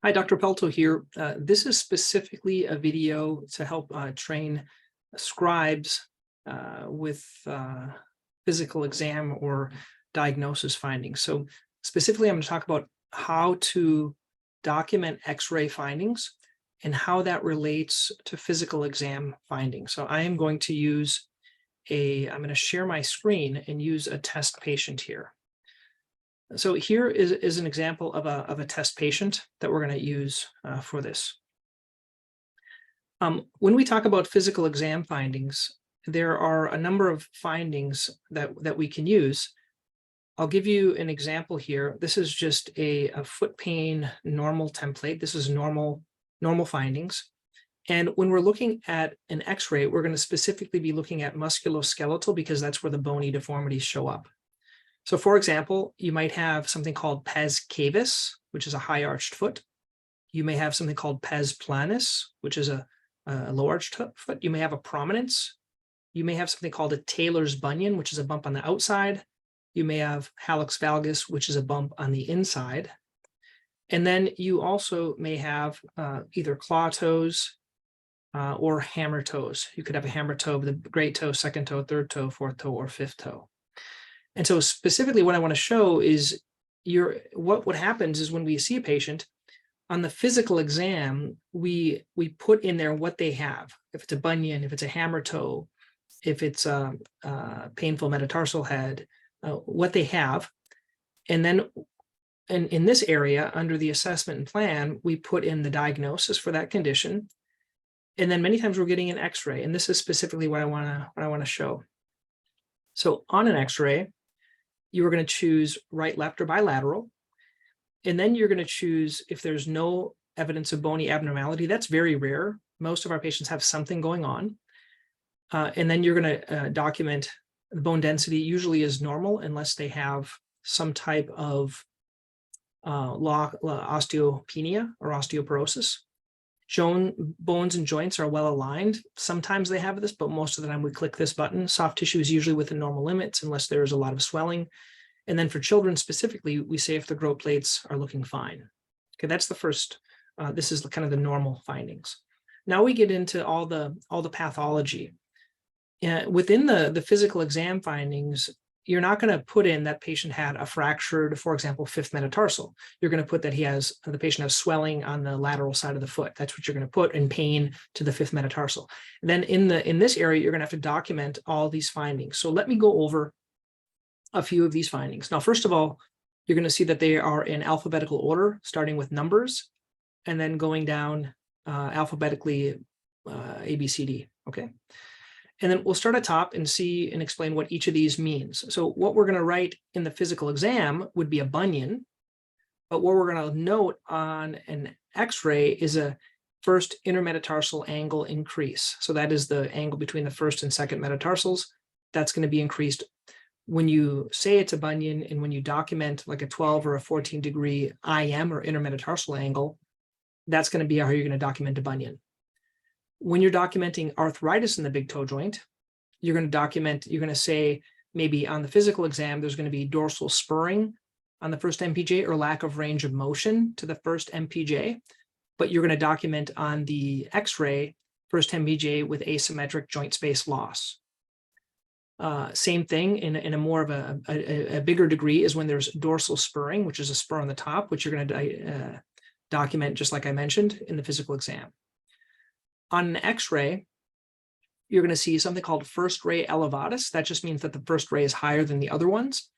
Hi, Dr. Pelto here. This is specifically a video to help train scribes with physical exam or diagnosis findings. So specifically, I'm going to talk about how to document X-ray findings and how that relates to physical exam findings. So I am going to use I'm going to share my screen and use a test patient here. So here is an example of a test patient that we're going to use for this. When we talk about physical exam findings, there are a number of findings that we can use. I'll give you an example here. This is just a foot pain normal template. This is normal findings. And when we're looking at an X-ray, we're going to specifically be looking at musculoskeletal because that's where the bony deformities show up. So for example, you might have something called pes cavis, which is a high arched foot. You may have something called pes planus, which is a low arched foot. You may have a prominence. You may have something called a Taylor's bunion, which is a bump on the outside. You may have hallux valgus, which is a bump on the inside. And then you also may have either claw toes or hammer toes. You could have a hammer toe with a great toe, second toe, third toe, fourth toe, or fifth toe. And so specifically what I want to show is what happens is when we see a patient on the physical exam, we put in there what they have. If it's a bunion, if it's a hammer toe, if it's a painful metatarsal head, what they have. And then in this area under the assessment and plan, we put in the diagnosis for that condition. And then many times we're getting an X-ray, and this is specifically what I want to show. So on an X-ray, you are going to choose right, left, or bilateral. And then you're going to choose if there's no evidence of bony abnormality. That's very rare. Most of our patients have something going on. And then you're going to document the bone density usually is normal unless they have some type of osteopenia or osteoporosis. Bones and joints are well aligned. Sometimes they have this, but most of the time we click this button. Soft tissue is usually within normal limits unless there's a lot of swelling. And then for children specifically, we say if the growth plates are looking fine. Okay, that's the first. This is kind of the normal findings. Now we get into all the pathology. Within the physical exam findings, you're not going to put in that patient had a fractured, for example, fifth metatarsal. You're going to put that the patient has swelling on the lateral side of the foot. That's what you're going to put, in pain to the fifth metatarsal. And then in this area, you're going to have to document all these findings. So let me go over a few of these findings. Now, first of all, you're going to see that they are in alphabetical order, starting with numbers, and then going down alphabetically A, B, C, D. Okay. And then we'll start at top and see and explain what each of these means. So what we're going to write in the physical exam would be a bunion, but what we're going to note on an X-ray is a first intermetatarsal angle increase. So that is the angle between the first and second metatarsals. That's going to be increased when you say it's a bunion, and when you document like a 12 or a 14 degree IM or intermetatarsal angle, that's going to be how you're going to document a bunion. When you're documenting arthritis in the big toe joint, you're going to say maybe on the physical exam, there's going to be dorsal spurring on the first MPJ or lack of range of motion to the first MPJ, but you're going to document on the X-ray first MPJ with asymmetric joint space loss. Same thing in a more of a bigger degree is when there's dorsal spurring, which is a spur on the top, which you're going to document just like I mentioned in the physical exam. On an X-ray, you're going to see something called first ray elevatus. That just means that the first ray is higher than the other ones.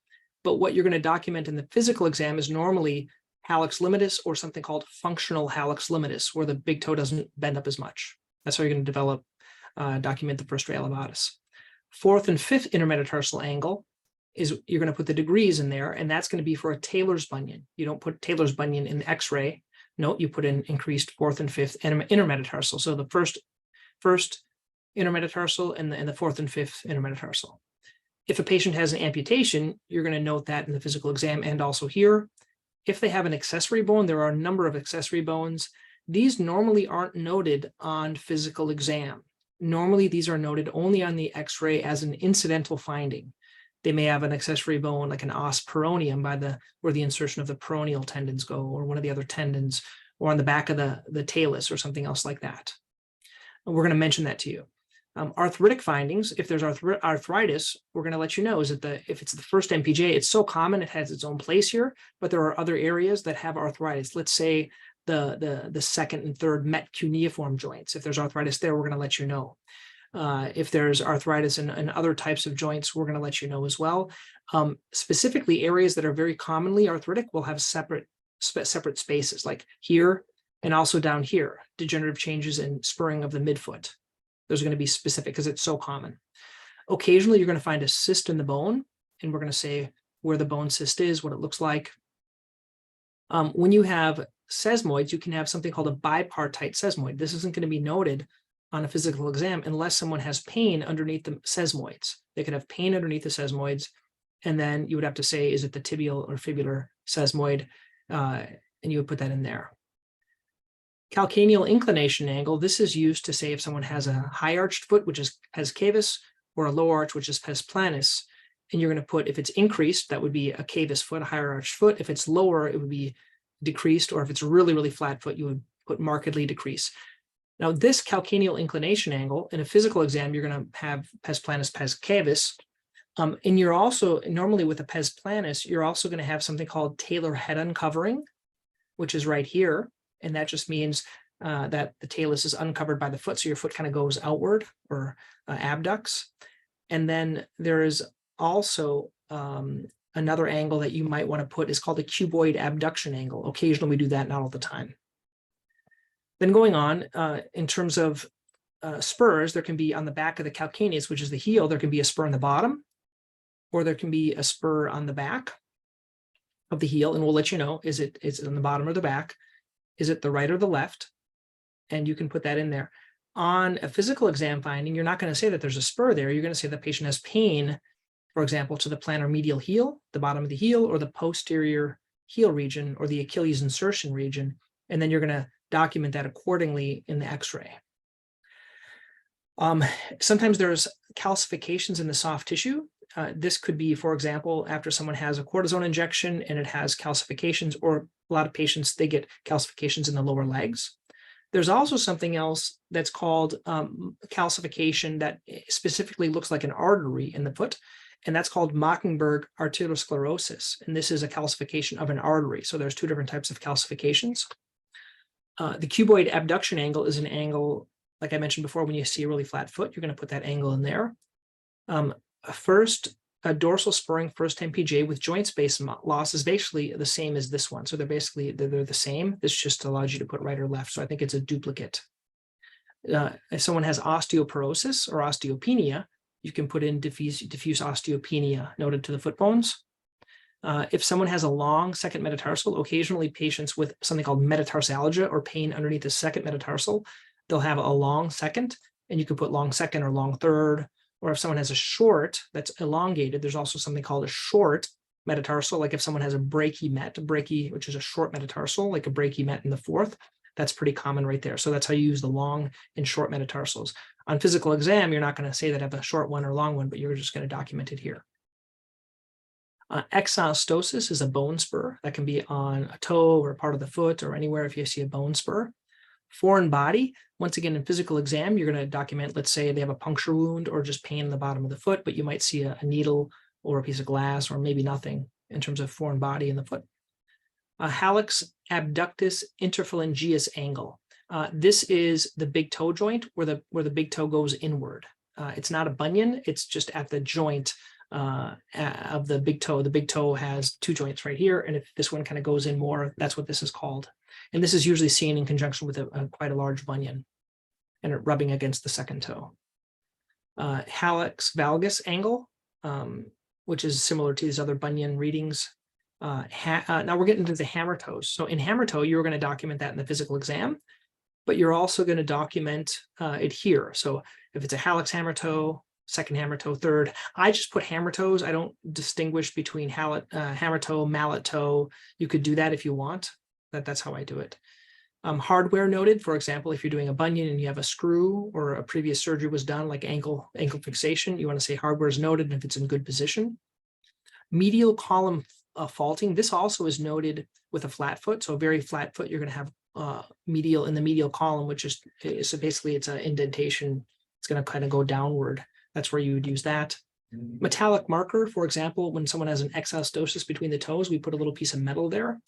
But what you're going to document in the physical exam is normally hallux limitus or something called functional hallux limitus, where the big toe doesn't bend up as much. That's how you're going to document the first ray elevatus. Fourth and fifth intermetatarsal angle is you're going to put the degrees in there, and that's going to be for a Taylor's bunion. You don't put Taylor's bunion in the X-ray. No, you put in increased fourth and fifth intermetatarsal. So the first intermetatarsal and the fourth and fifth intermetatarsal. If a patient has an amputation, you're going to note that in the physical exam and also here. If they have an accessory bone, there are a number of accessory bones. These normally aren't noted on physical exam. Normally, these are noted only on the X-ray as an incidental finding. They may have an accessory bone like an os peroneum where the insertion of the peroneal tendons go, or one of the other tendons, or on the back of the talus or something else like that. And we're going to mention that to you. Arthritic findings, if there's arthritis, we're going to let you know is that if it's the first MPJ, it's so common, it has its own place here, but there are other areas that have arthritis. Let's say the second and third met cuneiform joints. If there's arthritis there, we're going to let you know. If there's arthritis in other types of joints, we're going to let you know as well. Specifically, areas that are very commonly arthritic will have separate spaces, like here and also down here, degenerative changes in spurring of the midfoot. Those are going to be specific because it's so common. Occasionally, you're going to find a cyst in the bone, and we're going to say where the bone cyst is, what it looks like. When you have sesamoids, you can have something called a bipartite sesamoid. This isn't going to be noted on a physical exam unless someone has pain underneath the sesamoids. They could have pain underneath the sesamoids, and then you would have to say, is it the tibial or fibular sesamoid? And you would put that in there. Calcaneal inclination angle, this is used to say if someone has a high arched foot, which is pes cavus, or a low arch, which is pes planus, and you're going to put, if it's increased, that would be a cavus foot, a higher arched foot. If it's lower, it would be decreased, or if it's really, really flat foot, you would put markedly decrease. Now, this calcaneal inclination angle, in a physical exam, you're going to have pes planus, pes cavus, and you're also, normally with a pes planus, you're also going to have something called talar head uncovering, which is right here. And that just means that the talus is uncovered by the foot. So your foot kind of goes outward or abducts. And then there is also another angle that you might want to put is called the cuboid abduction angle. Occasionally we do that, not all the time. Then going on, in terms of spurs, there can be on the back of the calcaneus, which is the heel, there can be a spur on the bottom, or there can be a spur on the back of the heel. And we'll let you know, is it on the bottom or the back? Is it the right or the left? And you can put that in there. On a physical exam finding, you're not going to say that there's a spur there. You're going to say the patient has pain, for example, to the plantar medial heel, the bottom of the heel, or the posterior heel region, or the Achilles insertion region. And then you're going to document that accordingly in the x-ray. Sometimes there's calcifications in the soft tissue. This could be, for example, after someone has a cortisone injection and it has calcifications, or a lot of patients, they get calcifications in the lower legs. There's also something else that's called calcification that specifically looks like an artery in the foot, and that's called Mockenberg arteriosclerosis. And this is a calcification of an artery. So there's two different types of calcifications. The cuboid abduction angle is an angle, like I mentioned before, when you see a really flat foot, you're going to put that angle in there. A dorsal spurring first MPJ with joint space loss is basically the same as this one. So they're the same. This just allows you to put right or left. So I think it's a duplicate. If someone has osteoporosis or osteopenia, you can put in diffuse osteopenia noted to the foot bones. If someone has a long second metatarsal, occasionally patients with something called metatarsalgia or pain underneath the second metatarsal, they'll have a long second, and you can put long second or long third. Or if someone has a short that's elongated, there's also something called a short metatarsal. Like if someone has a brachy, which is a short metatarsal, like a brachymet in the fourth, that's pretty common right there. So that's how you use the long and short metatarsals. On physical exam, you're not going to say that I have a short one or long one, but you're just going to document it here. Exostosis is a bone spur that can be on a toe or part of the foot or anywhere if you see a bone spur. Foreign body, once again, in physical exam, you're going to document, let's say they have a puncture wound or just pain in the bottom of the foot, but you might see a needle or a piece of glass or maybe nothing in terms of foreign body in the foot. Hallux abductus interphalangeus angle. This is the big toe joint where the big toe goes inward. It's not a bunion, it's just at the joint of the big toe. The big toe has two joints right here, and if this one kind of goes in more, that's what this is called. And this is usually seen in conjunction with quite a large bunion and it rubbing against the second toe. Hallux valgus angle, which is similar to these other bunion readings. Now we're getting into the hammer toes. So in hammer toe, you're going to document that in the physical exam, but you're also going to document it here. So if it's a hallux hammer toe, second hammer toe, third, I just put hammer toes. I don't distinguish between hammer toe, mallet toe. You could do that if you want. That's how I do it. Hardware noted, for example, if you're doing a bunion and you have a screw or a previous surgery was done, like ankle fixation, you want to say hardware is noted and if it's in good position. Medial column faulting. This also is noted with a flat foot. So a very flat foot, you're going to have medial in the medial column, which is so basically it's an indentation. It's going to kind of go downward. That's where you would use that. Metallic marker, for example, when someone has an exostosis between the toes, we put a little piece of metal there.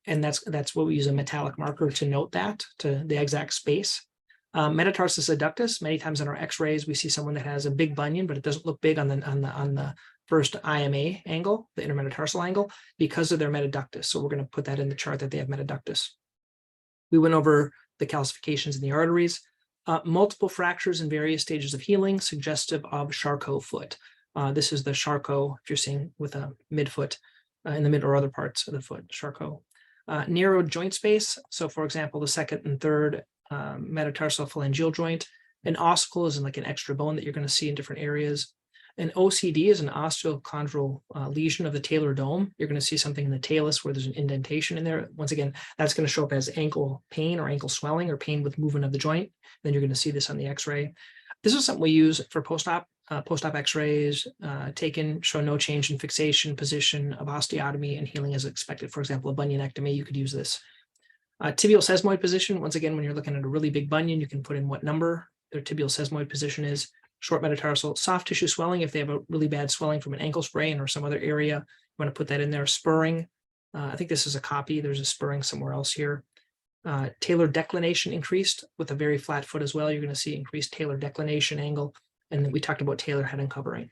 And that's what we use, a metallic marker to note that, to the exact space. Metatarsus adductus, many times in our x-rays, we see someone that has a big bunion, but it doesn't look big on the first IMA angle, the intermetatarsal angle, because of their metaductus. So we're going to put that in the chart that they have metaductus. We went over the calcifications in the arteries, multiple fractures in various stages of healing, suggestive of Charcot foot. This is the Charcot, if you're seeing with a midfoot in the mid or other parts of the foot, Charcot. Narrowed joint space. So for example, the second and third metatarsal phalangeal joint. An ossicle is like an extra bone that you're going to see in different areas. An OCD is an osteochondral lesion of the talar dome. You're going to see something in the talus where there's an indentation in there. Once again, that's going to show up as ankle pain or ankle swelling or pain with movement of the joint. Then you're going to see this on the x-ray. This is something we use for post-op x-rays taken, show no change in fixation, position of osteotomy, and healing as expected. For example, a bunionectomy, you could use this. Tibial sesamoid position, once again, when you're looking at a really big bunion, you can put in what number their tibial sesamoid position is. Short metatarsal, soft tissue swelling, if they have a really bad swelling from an ankle sprain or some other area, you want to put that in there. Spurring, I think this is a copy. There's a spurring somewhere else here. Talar declination increased with a very flat foot as well. You're going to see increased talar declination angle. And then we talked about talar head uncovering.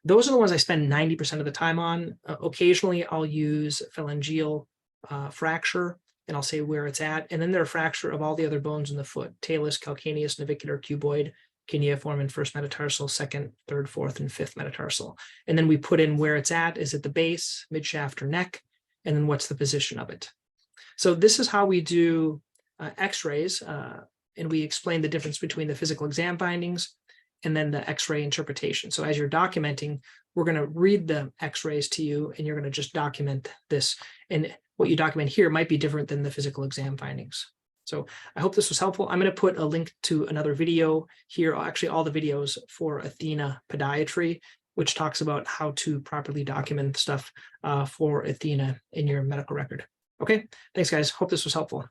Those are the ones I spend 90% of the time on. Occasionally, I'll use phalangeal fracture, and I'll say where it's at. And then there are fracture of all the other bones in the foot: talus, calcaneus, navicular, cuboid, cuneiform, and first metatarsal, second, third, fourth, and fifth metatarsal. And then we put in where it's at. Is it the base, midshaft, or neck? And then what's the position of it? So this is how we do x-rays, and we explain the difference between the physical exam findings and then the x-ray interpretation. So as you're documenting, we're going to read the x-rays to you, and you're going to just document this. And what you document here might be different than the physical exam findings. So I hope this was helpful. I'm going to put a link to another video here, actually all the videos for Athena Podiatry, which talks about how to properly document stuff for Athena in your medical record. Okay, thanks guys. Hope this was helpful.